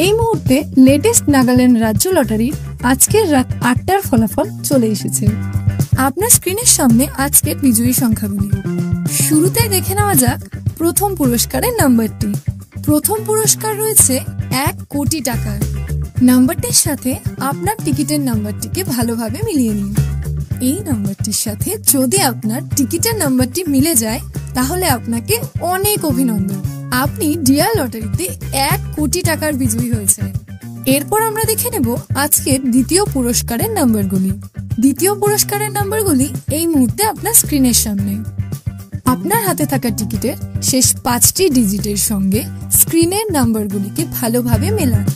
এই মুহূর্তে লেটেস্ট নাগাল্যান্ড রাজ্য লটারির আজকের রাত ৮টার ফলাফল চলে এসেছে। আপনার স্ক্রিনের সামনে আজকের বিজয়ী সংখ্যাগুলি। শুরুতে দেখে নেওয়া যাক প্রথম পুরস্কারের নাম্বারটি। প্রথম পুরস্কার রয়েছে ১ কোটি টাকার। নাম্বারটির সাথে আপনার টিকিটের নাম্বারটিকে ভালোভাবে মিলিয়ে নিন। এই নাম্বারটির সাথে যদি আপনার টিকিটের নাম্বারটি মিলে যায় তাহলে আপনাকে অনেক অভিনন্দন, আপনি ডিয়ার লটারিতে ১ কোটি টাকার বিজয়ী হয়েছে। এরপর আমরা দেখে নেব আজকের দ্বিতীয় পুরস্কারের নাম্বারগুলি। দ্বিতীয় পুরস্কারের নাম্বারগুলি এই মুহূর্তে আপনার স্ক্রিনের সামনে। আপনার হাতে থাকা টিকিটের শেষ ৫টি ডিজিটের সঙ্গে স্ক্রিনের নাম্বারগুলিকে ভালোভাবে মেলান।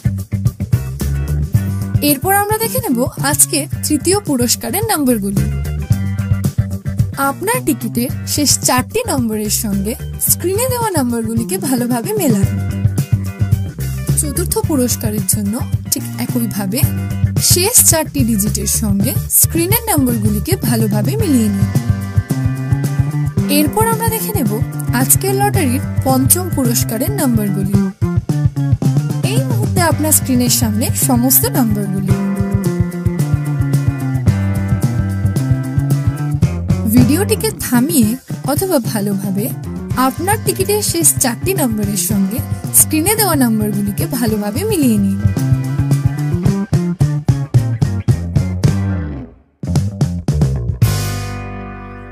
এরপর আমরা দেখে নেব আজকের তৃতীয় পুরস্কারের নাম্বারগুলি। আপনার টিকিটের শেষ ৪টি নম্বরের সঙ্গে স্ক্রিনে দেওয়া নাম্বারগুলিকে ভালোভাবে মেলান। চতুর্থ পুরস্কারের জন্য ঠিক একইভাবে শেষ ৪টি ডিজিটের সঙ্গে স্ক্রিনের নাম্বারগুলিকে ভালোভাবে মিলিয়ে নিন। এরপর আমরা দেখে নেব আজকের লটারির পঞ্চম পুরস্কারের নাম্বারগুলি। এই মুহূর্তে আপনার স্ক্রিনের সামনে সমস্ত নাম্বারগুলি। ভিডিওটিকে থামিয়ে অথবা ভালোভাবে আপনার টিকিটের শেষ ৪টি নম্বরের সঙ্গে স্ক্রিনে দেওয়া নাম্বারগুলিকে ভালোভাবে মিলিয়ে নিন।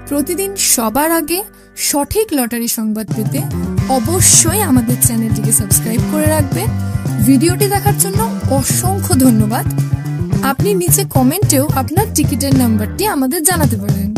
প্রতিদিন সবার আগে সঠিক লটারি সংবাদ পেতে অবশ্যই আমাদের চ্যানেলটিকে সাবস্ক্রাইব করে রাখবেন। ভিডিওটি দেখার জন্য অসংখ্য ধন্যবাদ। আপনি নিচে কমেন্টেও আপনার টিকিটের নাম্বারটি আমাদের জানাতে পারেন।